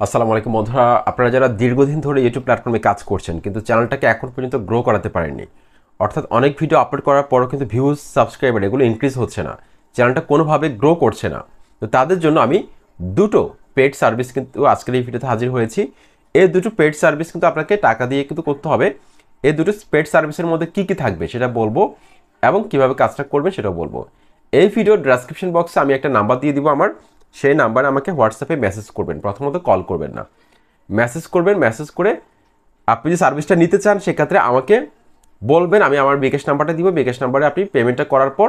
আসসালামু আলাইকুম বন্ধুরা, আপনারা যারা দীর্ঘদিন ধরে ইউটিউব প্ল্যাটফর্মে কাজ করছেন কিন্তু চ্যানেলটাকে এখন পর্যন্ত গ্রো করাতে পারেননি, অর্থাৎ অনেক ভিডিও আপলোড করার পরও কিন্তু ভিউজ, সাবস্ক্রাইবার এগুলো ইনক্রিজ হচ্ছে না, চ্যানেলটা কোনোভাবে গ্রো করছে না। তো তাদের জন্য আমি দুটো পেড সার্ভিস কিন্তু আজকের এই ভিডিওতে হাজির হয়েছি। এই দুটো পেড সার্ভিস কিন্তু আপনাকে টাকা দিয়ে কিন্তু করতে হবে। এই দুটো পেড সার্ভিসের মধ্যে কী কী থাকবে সেটা বলবো এবং কীভাবে কাজটা করবেন সেটাও বলবো। এই ভিডিওর ডেসক্রিপশন বক্সে আমি একটা নাম্বার দিয়ে দিব আমার, সেই নাম্বারে আমাকে হোয়াটসঅ্যাপে মেসেজ করবেন, প্রথমত কল করবেন না, মেসেজ করবেন। মেসেজ করে আপনি যে সার্ভিসটা নিতে চান সেক্ষেত্রে আমাকে বলবেন, আমি আমার বিকাশ নাম্বারটা দিব। বিকাশ নাম্বারে আপনি পেমেন্টটা করার পর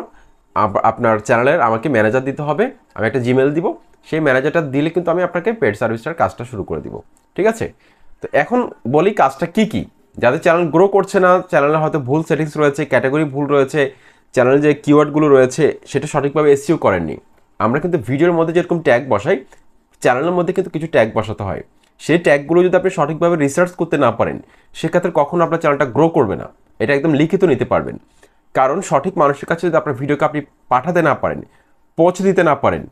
আপনার চ্যানেলের আমাকে ম্যানেজার দিতে হবে, আমি একটা জিমেল দিব। সেই ম্যানেজারটা দিলে কিন্তু আমি আপনাকে পেড সার্ভিসটার কাজটা শুরু করে দিব। ঠিক আছে? তো এখন বলি কাজটা কি কি। যাদের চ্যানেল গ্রো করছে না, চ্যানেলে হয়তো ভুল সেটিংস রয়েছে, ক্যাটাগরি ভুল রয়েছে, চ্যানেলে যে কিওয়ার্ডগুলো রয়েছে সেটা সঠিকভাবে এসইও করেননি। আমরা কিন্তু ভিডিওর মধ্যে যেরকম ট্যাগ বসাই, চ্যানেলের মধ্যে কিন্তু কিছু ট্যাগ বসাতে হয়। সেই ট্যাগগুলো যদি আপনি সঠিকভাবে রিসার্চ করতে না পারেন সেক্ষেত্রে কখনো আপনার চ্যানেলটা গ্রো করবে না। এটা একদম লিখিত নিতে পারবেন। কারণ সঠিক মানুষের কাছে যদি আপনার ভিডিওকে আপনি পাঠাতে না পারেন, পৌঁছে দিতে না পারেন,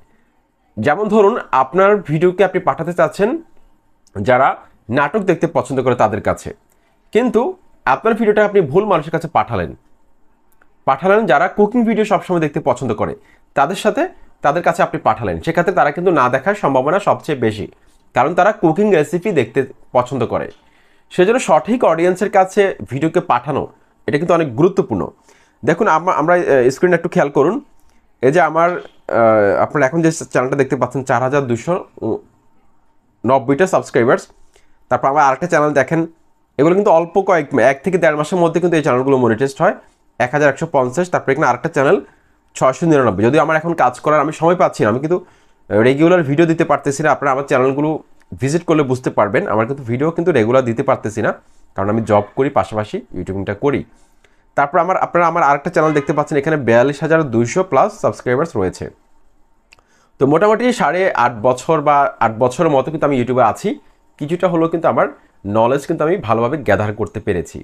যেমন ধরুন আপনার ভিডিওকে আপনি পাঠাতে চাচ্ছেন যারা নাটক দেখতে পছন্দ করে তাদের কাছে, কিন্তু আপনার ভিডিওটা আপনি ভুল মানুষের কাছে পাঠালেন যারা কুকিং ভিডিও সবসময় দেখতে পছন্দ করে তাদের কাছে আপনি পাঠালেন, সেক্ষেত্রে তারা কিন্তু না দেখার সম্ভাবনা সবচেয়ে বেশি, কারণ তারা কুকিং রেসিপি দেখতে পছন্দ করে। সেজন্য সঠিক অডিয়েন্সের কাছে ভিডিওকে পাঠানো এটা কিন্তু অনেক গুরুত্বপূর্ণ। দেখুন আমরা স্ক্রিনে একটু খেয়াল করুন। এই যে আমার আপনারা এখন যে চ্যানেলটা দেখতে পাচ্ছেন 4290টা সাবস্ক্রাইবার্স। তারপর আমার আরেকটা চ্যানেল দেখেন, এগুলো কিন্তু অল্প কয়েক 1 থেকে 1.5 মাসের মধ্যে কিন্তু এই চ্যানেলগুলো মনিটাইজড হয় 1150। তারপর এখানে আরেকটা চ্যানেল 699। যদি আমার এখন কাজ করার আমি সময় পাচ্ছি না, আমি কিন্তু রেগুলার ভিডিও দিতে পারতেছি না। আপনারা আমার চ্যানেলগুলো ভিজিট করলে বুঝতে পারবেন, আমার কিন্তু ভিডিও কিন্তু রেগুলার দিতে পারতেছি না, কারণ আমি জব করি, পাশাপাশি ইউটিউবিংটা করি। তারপর আপনারা আমার আরেকটা চ্যানেল দেখতে পাচ্ছেন, এখানে 42,200+ সাবস্ক্রাইবার্স রয়েছে। তো মোটামুটি 8.5 বছর বা 8 বছরের মতো কিন্তু আমি ইউটিউবে আছি। কিছুটা হলেও কিন্তু আমার নলেজ কিন্তু আমি ভালোভাবে গ্যাদার করতে পেরেছি।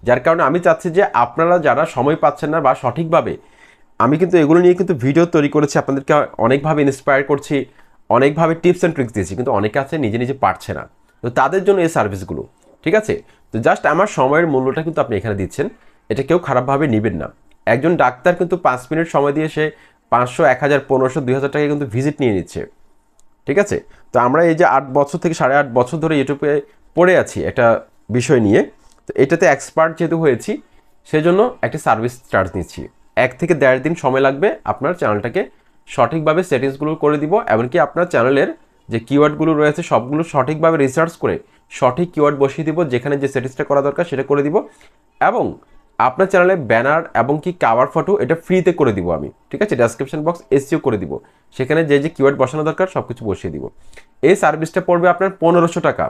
যার কারণে আমি চাচ্ছি যে আপনারা যারা সময় পাচ্ছেন না বা সঠিকভাবে, আমি কিন্তু এগুলো নিয়ে কিন্তু ভিডিও তৈরি করেছি, আপনাদেরকে অনেকভাবে ইন্সপায়ার করছি, অনেকভাবে টিপস অ্যান্ড ট্রিক্স দিয়েছি, কিন্তু অনেকে আছে নিজে নিজে পারছে না। তো তাদের জন্য এই সার্ভিসগুলো, ঠিক আছে? তো জাস্ট আমার সময়ের মূল্যটা কিন্তু আপনি এখানে দিচ্ছেন, এটা কেউ খারাপভাবে নেবেন না। একজন ডাক্তার কিন্তু 5 মিনিট সময় দিয়ে সে 500, 1000, 1500, 2000 টাকা কিন্তু ভিজিট নিয়ে নিচ্ছে। ঠিক আছে? তো আমরা এই যে 8 বছর থেকে 8.5 বছর ধরে ইউটিউবে পড়ে আছি একটা বিষয় নিয়ে, তো এটাতে এক্সপার্ট যেহেতু হয়েছি সেজন্য একটা সার্ভিস চার্জ নিচ্ছি। 1 থেকে 1.5 দিন সময় লাগবে আপনার চ্যানেলটাকে সঠিকভাবে সেটিংসগুলো করে দিব, এমনকি আপনার চ্যানেলের যে কিওয়ার্ডগুলো রয়েছে সবগুলো সঠিকভাবে রিসার্চ করে সঠিক কিওয়ার্ড বসিয়ে দিব, যেখানে যে সেটিংসটা করা দরকার সেটা করে দিব, এবং আপনার চ্যানেলে ব্যানার এবং কি কাভার ফটো এটা ফ্রিতে করে দিব আমি। ঠিক আছে? ডেসক্রিপশন বক্স এসইও করে দিব, সেখানে যে যে কিওয়ার্ড বসানো দরকার সব কিছু বসিয়ে দিব। এই সার্ভিসটা পড়বে আপনার 1500 টাকা।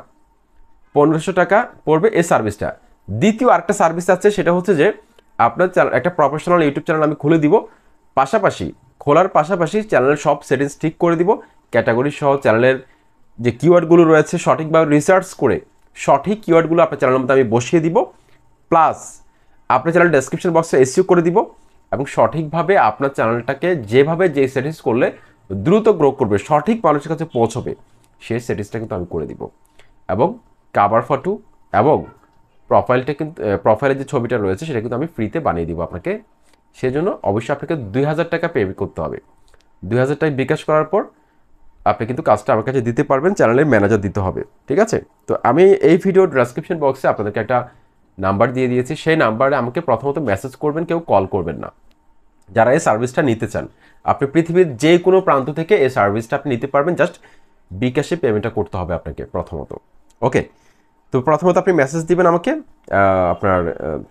1500 টাকা পড়বে এই সার্ভিসটা। দ্বিতীয় আরেকটা সার্ভিস আছে, সেটা হচ্ছে যে আপনার একটা প্রফেশনাল ইউটিউব চ্যানেল আমি খুলে দিব, পাশাপাশি খোলার পাশাপাশি চ্যানেলের সব সেটিংস ঠিক করে দিব, ক্যাটাগরি সহ চ্যানেলের যে কিওয়ার্ডগুলো রয়েছে সঠিকভাবে রিসার্চ করে সঠিক কিওয়ার্ডগুলো আপনার চ্যানেলের মধ্যে আমি বসিয়ে দিব, প্লাস আপনার চ্যানেল ডেসক্রিপশন বক্সে এসইও করে দিব, এবং সঠিকভাবে আপনার চ্যানেলটাকে যেভাবে যে সেটিংস করলে দ্রুত গ্রো করবে, সঠিক মানুষের কাছে পৌঁছবে, সেই সেটিংসটা কিন্তু আমি করে দিব। এবং কাভার ফটো এবং প্রোফাইলটা কিন্তু প্রোফাইলের যে ছবিটা রয়েছে সেটা কিন্তু আমি ফ্রিতে বানিয়ে দিব আপনাকে। সেজন্য অবশ্যই আপনাকে 2000 টাকা পে করতে হবে। 2000 টাকা বিকাশ করার পর আপনি কিন্তু কাজটা আমার কাছে দিতে পারবেন, চ্যানেলের ম্যানেজার দিতে হবে। ঠিক আছে? তো আমি এই ভিডিওর ডেসক্রিপশন বক্সে আপনাদেরকে একটা নাম্বার দিয়ে দিয়েছি, সেই নাম্বারে আমাকে প্রথমত মেসেজ করবেন, কেউ কল করবেন না। যারা এই সার্ভিসটা নিতে চান, আপনি পৃথিবীর যে কোনো প্রান্ত থেকে এই সার্ভিসটা আপনি নিতে পারবেন, জাস্ট বিকাশে পেমেন্টটা করতে হবে আপনাকে প্রথমত। ওকে? তো প্রথমত আপনি মেসেজ দিবেন আমাকে আপনার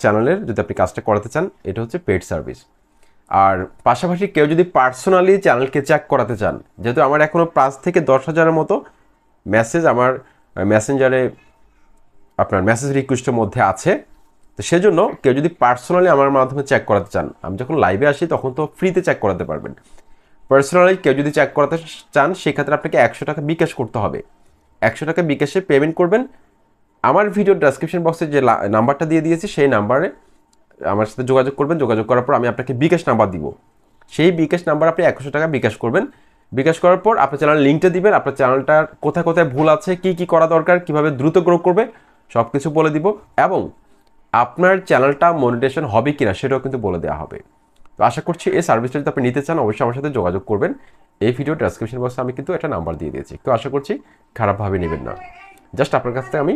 চ্যানেলের, যদি আপনি কাজটা করাতে চান, এটা হচ্ছে পেড সার্ভিস। আর পাশাপাশি কেউ যদি পার্সোনালি চ্যানেলকে চেক করাতে চান, যেহেতু আমার এখনও 5 থেকে 10 হাজারের মতো মেসেজ আমার মেসেঞ্জারে আপনার মেসেজ রিকোয়েস্টের মধ্যে আছে, তো সেজন্য কেউ যদি পার্সোনালি আমার মাধ্যমে চেক করাতে চান, আমি যখন লাইভে আসি তখন তো ফ্রিতে চেক করাতে পারবেন। পার্সোনালি কেউ যদি চেক করাতে চান সেক্ষেত্রে আপনাকে 100 টাকা বিকাশ করতে হবে। 100 টাকা বিকাশে পেমেন্ট করবেন। আমার ভিডিওর ডেসক্রিপশন বক্সে যে নাম্বারটা দিয়ে দিয়েছি সেই নাম্বারে আমার সাথে যোগাযোগ করবেন। যোগাযোগ করার পর আমি আপনাকে বিকাশ নাম্বার দিব, সেই বিকাশ নাম্বার আপনি 100 টাকা বিকাশ করবেন। বিকাশ করার পর আপনার চ্যানেল লিঙ্কটা দিবেন, আপনার চ্যানেলটার কোথায় কোথায় ভুল আছে, কি কি করা দরকার, কিভাবে দ্রুত গ্রো করবে সব কিছু বলে দিব, এবং আপনার চ্যানেলটা মনিটাইজেশন হবে কিনা সেটাও কিন্তু বলে দেওয়া হবে। তো আশা করছি এই সার্ভিসটা যদি আপনি নিতে চান অবশ্যই আমার সাথে যোগাযোগ করবেন। এই ভিডিও ডেসক্রিপশন বক্সে আমি কিন্তু একটা নাম্বার দিয়ে দিয়েছি, তো আশা করছি খারাপভাবে নেবেন না। জাস্ট আপনার কাছ থেকে আমি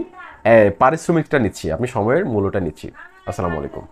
পারিশ্রমিকটা নিচ্ছি, আপনি সময়ের মূল্যটা নিচ্ছি। আসসালামু আলাইকুম।